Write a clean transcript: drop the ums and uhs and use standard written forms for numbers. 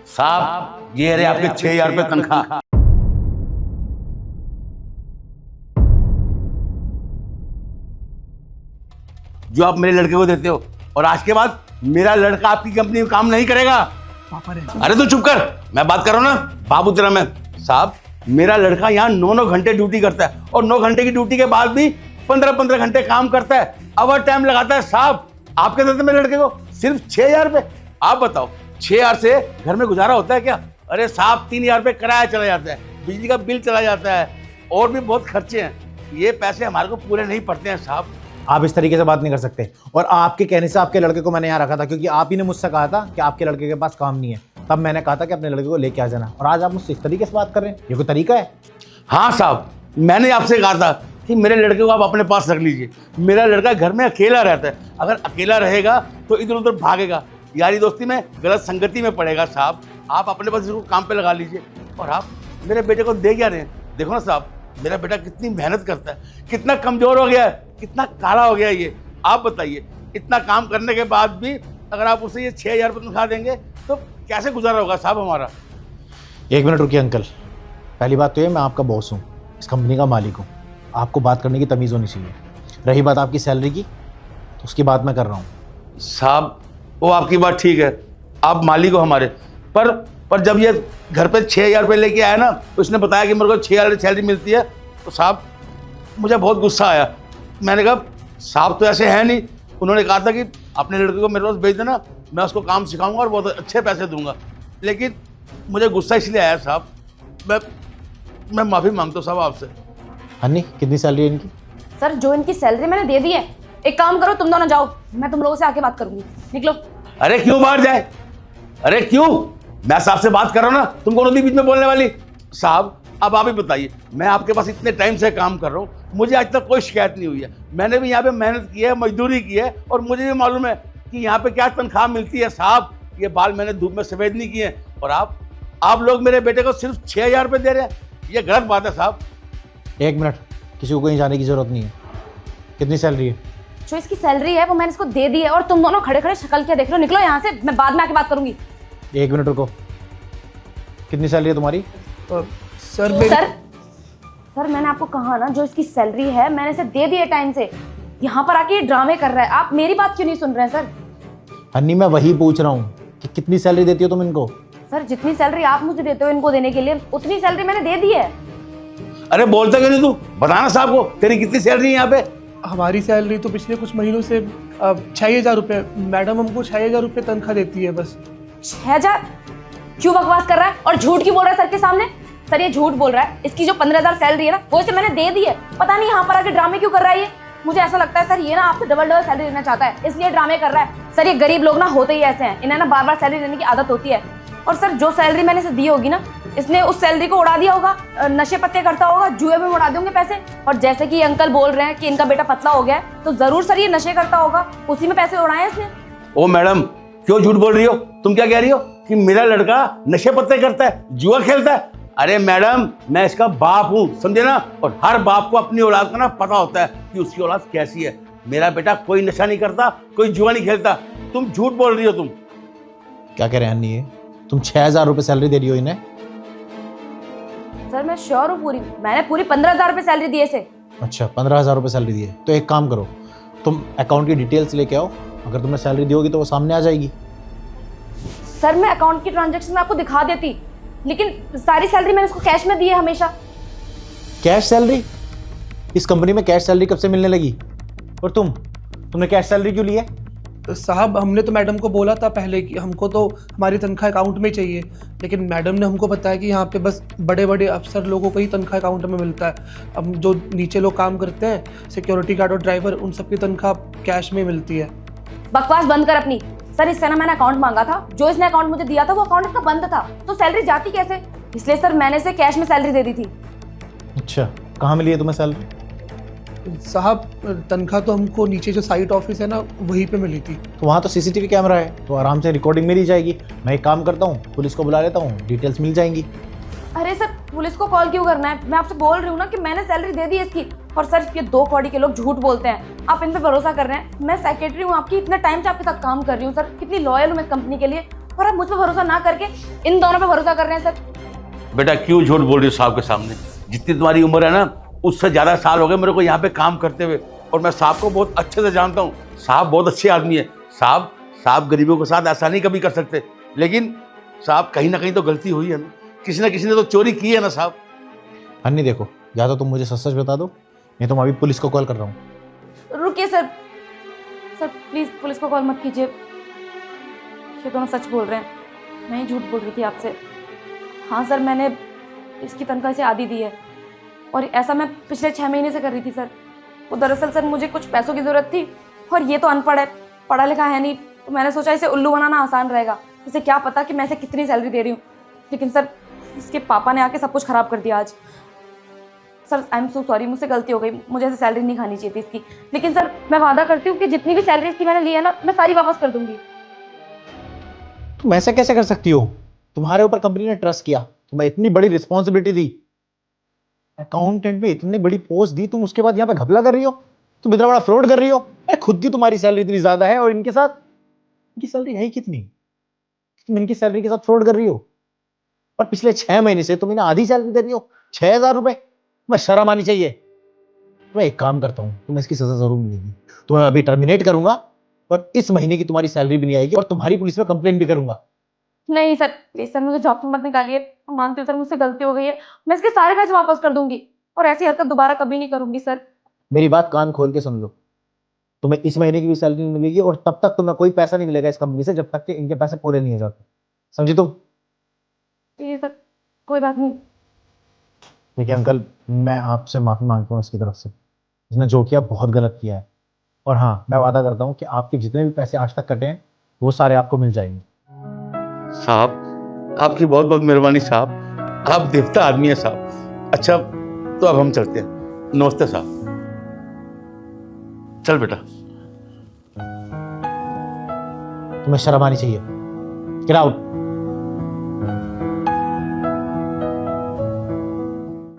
साहब ये रहे आपके 6,000 रुपये तनख्वाह। जो आप मेरे लड़के को देते हो, और आज के बाद मेरा लड़का आपकी कंपनी में काम नहीं करेगा। अरे तू चुप कर, मैं बात कर रहा हूँ ना बाबू तेरा। मैं साहब मेरा लड़का यहाँ 9-9 घंटे ड्यूटी करता है और 9 घंटे की ड्यूटी के बाद भी 15-15 घंटे काम करता है, ओवर टाइम लगाता है। साहब आपके देते मेरे लड़के को सिर्फ 6,000 रुपये। आप बताओ 6,000 से घर में गुजारा होता है क्या? अरे साहब 3,000 रुपये किराया चला जाता है, बिजली का बिल चला जाता है, और भी बहुत खर्चे हैं। ये पैसे हमारे को पूरे नहीं पड़ते हैं साहब। आप इस तरीके से बात नहीं कर सकते। और आपके कहने से आपके लड़के को मैंने यहाँ रखा था क्योंकि आप ही ने मुझसे कहा था कि आपके लड़के के पास काम नहीं है। तब मैंने कहा था कि अपने लड़के को लेके आ जाना, और आज आप मुझसे इस तरीके से बात कर रहे हैं। ये कोई तरीका है? हाँ साहब, मैंने आपसे कहा था कि मेरे लड़के को आप अपने पास रख लीजिए। मेरा लड़का घर में अकेला रहता है, अगर अकेला रहेगा तो इधर उधर भागेगा, यारी दोस्ती में गलत संगति में पड़ेगा। साहब आप अपने पास इसको काम पे लगा लीजिए। और आप मेरे बेटे को दे क्या रहे हैं? देखो ना साहब, मेरा बेटा कितनी मेहनत करता है, कितना कमजोर हो गया है, कितना काला हो गया है ये। आप बताइए, इतना काम करने के बाद भी अगर आप उसे ये 6,000 रुपये तनख्वाह देंगे तो कैसे गुजारा होगा साहब हमारा? 1 मिनट रुकिए अंकल। पहली बात तो ये, मैं आपका बॉस हूँ, इस कंपनी का मालिक हूँ। आपको बात करने की तमीज़ होनी चाहिए। रही बात आपकी सैलरी की, तो उसकी बात मैं कर रहा हूँ। साहब वो आपकी बात ठीक है, आप मालिक हो हमारे, पर जब ये घर पे 6,000 रुपये लेके आया ना, तो उसने बताया कि मेरे को 6,000 सैलरी मिलती है, तो साहब मुझे बहुत गुस्सा आया। मैंने कहा साहब तो ऐसे है नहीं। उन्होंने कहा था कि अपने लड़के को मेरे पास भेज देना, मैं उसको काम सिखाऊंगा और बहुत अच्छे पैसे दूंगा। लेकिन मुझे गुस्सा इसलिए आया साहब, मैं माफ़ी मांगता हूँ साहब आपसे। हन्नी कितनी सैलरी है इनकी? सर जो इनकी सैलरी मैंने दे दी है, एक काम करो तुम दोनों जाओ, मैं तुम लोगों से आके बात करूंगी। निकलो। अरे क्यों बाहर जाए? अरे क्यों? मैं साहब से बात कर रहा हूँ ना, तुम कौन होती बीच में बोलने वाली? साहब अब आप ही बताइए, मैं आपके पास इतने टाइम से काम कर रहा हूँ, मुझे आज तक कोई शिकायत नहीं हुई है। मैंने भी यहाँ पे मेहनत की है, मजदूरी की है, और मुझे भी मालूम है कि यहाँ पे क्या तनख्वाह मिलती है। साहब ये बाल मैंने धूप में सफ़ेद नहीं किए, और आप लोग मेरे बेटे को सिर्फ 6,000 रुपये दे रहे हैं, ये गलत बात है साहब। 1 मिनट, किसी को कहीं जाने की ज़रूरत नहीं है। कितनी सैलरी है? जो इसकी सैलरी है वो मैंने इसको दे दी है, और तुम दोनों खड़े खड़े शक्ल क्या देख रहे हो? निकलो यहाँ से, मैं बाद में आके बात करूंगी। 1 मिनट रुको। कितनी सैलरी है तुम्हारी? सर मैंने आपको कहा ना, जो इसकी सैलरी है मैंने इसे दे दी है टाइम से। यहाँ पर आके ये ड्रामे कर रहा है, आप मेरी बात क्यों नहीं सुन रहे हैं सर? हन्नी मैं वही पूछ रहा हूँ कि कितनी सैलरी देती हो तुम इनको? सर जितनी सैलरी आप मुझे देते हो इनको देने के लिए, उतनी सैलरी मैंने दे दी है। अरे बोलता क्यों नहीं तू? बताना साहब को तेरी कितनी सैलरी है यहाँ पे? हमारी सैलरी तो पिछले कुछ महीनों से 6,000 रुपये, मैडम हमको 6,000 रुपये तनख्वाह देती है बस। 6,000? क्यों बकवास कर रहा है और झूठ क्यों बोल रहा है सर के सामने? सर ये झूठ बोल रहा है। इसकी जो 15,000 सैलरी है ना, वो इसे मैंने दे दी है। पता नहीं यहाँ पर आके ड्रामे क्यों कर रहा है ये। मुझे ऐसा लगता है सर ये ना आपसे डबल सैलरी देना चाहता है, इसलिए ड्रामे कर रहा है। सर ये गरीब लोग ना होते ही ऐसे हैं, इन्हें ना बार बार सैलरी देने की आदत होती है। और सर जो सैलरी मैंने इसे दी होगी ना, इसने उस सैलरी को उड़ा दिया होगा, नशे पत्ते करता होगा, जुए में उड़ा देंगे पैसे। और जैसे कि अंकल बोल रहे हैं कि इनका बेटा पतला हो गया है, तो जरूर सर ये नशे करता होगा, उसी में पैसे उड़ाए इसने। ओ मैडम क्यों झूठ बोल रही हो? तुम क्या कह रही हो कि मेरा लड़का नशे पत्ते करता है, जुआ खेलता है? अरे मैडम मैं इसका बाप हूँ, समझे ना। और हर बाप को अपनी औलाद का ना पता होता है कि उसकी औलाद कैसी है। मेरा बेटा कोई नशा नहीं करता, कोई जुआ नहीं खेलता। तुम झूठ बोल रही हो। तुम क्या कह रहे हैं हन्नी? ये तुम 6,000 रुपये सैलरी दे रही हो इन्हें? सर मैं श्योर हूँ, मैंने पूरी 15,000 रुपये सैलरी दी है इसे। अच्छा 15,000 रुपये सैलरी दी है, तो एक काम करो, तुम अकाउंट की डिटेल्स लेके आओ। अगर तुम्हें सैलरी दी होगी तो वो सामने आ जाएगी। सर मैं अकाउंट की ट्रांजैक्शन आपको दिखा देती, लेकिन सारी सैलरी मैंने इसको कैश में दी है हमेशा। Cash salary? इस कंपनी में कैश सैलरी कब से मिलने लगी? और तुमने कैश सैलरी क्यों ली है? तो साहब हमने तो मैडम को बोला था पहले कि हमको तो हमारी तनख्वाह अकाउंट में चाहिए, लेकिन मैडम ने हमको बताया कि यहाँ पे बस बड़े बड़े अफसर लोगों को ही तनख्वाह अकाउंट में मिलता है। अब जो नीचे लोग काम करते हैं, सिक्योरिटी गार्ड और ड्राइवर, उन सबकी तनख्वाह कैश में मिलती है। बकवास बंद कर अपनी। सर इससे ना मैंने अकाउंट मांगा था, जो इसने अकाउंट मुझे दिया था वो अकाउंट इसका बंद था, तो सैलरी जाती कैसे? इसलिए सर मैंने इसे कैश में सैलरी दे दी थी। अच्छा कहाँ मिली है तुम्हें सैलरी? साहब तनख्वाह तो हमको नीचे जो साइट ऑफिस है ना, वहीं पे मिली थी। तो वहाँ तो सीसीटीवी कैमरा है, तो आराम से रिकॉर्डिंग मिल जाएगी। मैं एक काम करता हूँ, पुलिस को बुला लेता हूँ, डिटेल्स मिल जाएंगी। अरे सर पुलिस को कॉल क्यों करना है? मैं आपसे बोल रही हूँ ना कि मैंने सैलरी दे दी इसकी। और सर ये 2 कौड़ी के लोग झूठ बोलते हैं, आप इन पे भरोसा कर रहे हैं। मैं सेक्रेटरी हूँ आपकी, इतने टाइम से आपके साथ काम कर रही हूँ सर, कितनी लॉयल हूँ मैं कंपनी के लिए, और आप मुझ पर भरोसा ना करके इन दोनों पे भरोसा कर रहे हैं सर। बेटा क्यों झूठ बोल रही हो साहब के सामने? जितनी तुम्हारी उम्र है ना, उससे ज़्यादा साल हो गए मेरे को यहाँ पे काम करते हुए, और मैं साहब को बहुत अच्छे से जानता हूँ। साहब बहुत अच्छे आदमी है। साहब गरीबों के साथ ऐसा नहीं कभी कर सकते, लेकिन साहब कहीं ना कहीं तो गलती हुई है ना, किसी ने तो चोरी की है ना साहब। अन्नी देखो, या तो तुम मुझे सच सच बता दो, नहीं तो मैं अभी पुलिस को कॉल कर रहा हूँ। रुकिए सर, सर प्लीज पुलिस को कॉल मत कीजिए। ये दोनों सच बोल रहे हैं, मैं ही झूठ बोल रही थी आपसे। हाँ सर, मैंने इसकी तनख्वाह से आधी दी है, और ऐसा मैं पिछले 6 महीने से कर रही थी सर। वो दरअसल सर मुझे कुछ पैसों की ज़रूरत थी, और ये तो अनपढ़ है, पढ़ा लिखा है नहीं, तो मैंने सोचा इसे उल्लू बनाना आसान रहेगा। इसे क्या पता कि मैं इसे कितनी सैलरी दे रही हूँ। लेकिन सर इसके पापा ने आके सब कुछ ख़राब कर दिया आज। Sir I am so sorry, मुझसे गलती हो गई, मुझे ऐसे सैलरी नहीं खानी चाहिए थी इसकी। लेकिन सर मैं वादा करती हूँ कि जितनी भी सैलरी इसकी मैंने ली है ना, मैं सारी वापस कर दूंगी। तुम ऐसा कैसे कर सकती हो? तुम्हारे ऊपर कंपनी ने ट्रस्ट किया, तुम्हें इतनी बड़ी रिस्पॉन्सिबिलिटी दी, अकाउंटेंट में इतनी बड़ी पोस्ट दी, तुम उसके बाद यहाँ पे घपला कर रही हो, तुम इतना बड़ा फ्रॉड कर रही हो। खुद की तुम्हारी सैलरी इतनी ज्यादा है, और इनके साथ इनकी सैलरी है ही कितनी? तुम इनकी सैलरी के साथ फ्रॉड कर रही हो, और पिछले 6 महीने से तुम इन्हें आधी सैलरी दे रही हो, 6,000 रुपए। तुम्हें शर्म आनी चाहिए। मैं एक काम करता हूँ, तुम्हें इसकी सजा जरूर मिलेगी। तुम्हें अभी टर्मिनेट करूंगा, और इस महीने की तुम्हारी सैलरी भी नहीं आएगी, और तुम्हारी पुलिस में कंप्लेंट भी करूंगा। नहीं सर प्लीज सर, मुझे जॉब से मत निकालिए। मानती हूँ सर मुझसे गलती हो गई है, मैं इसके सारे पैसे वापस कर दूंगी, और ऐसी हरकत दोबारा कभी नहीं करूंगी सर। मेरी बात कान खोल के सुन लो, तुम्हें इस महीने की भी सैलरी नहीं मिलेगी, और तब तक तुम्हें कोई पैसा नहीं मिलेगा इस कंपनी से, जब तक कि इनके पैसे पूरे नहीं हो जाते। समझी तुम? ठीक है सर, कोई बात नहीं। देखिए अंकल, मैं आपसे माफी मांगता हूँ इसकी तरफ से। इसने जो किया बहुत गलत किया है, और हाँ, मैं वादा करता हूँ कि आपके जितने भी पैसे आज तक कटे हैं वो सारे आपको मिल जाएंगे। साहब आपकी बहुत बहुत मेहरबानी साहब, आप देवता आदमी है साहब। अच्छा तो अब हम चलते हैं। नमस्ते साहब। चल बेटा। तुम्हें शर्म आनी चाहिए। Get out.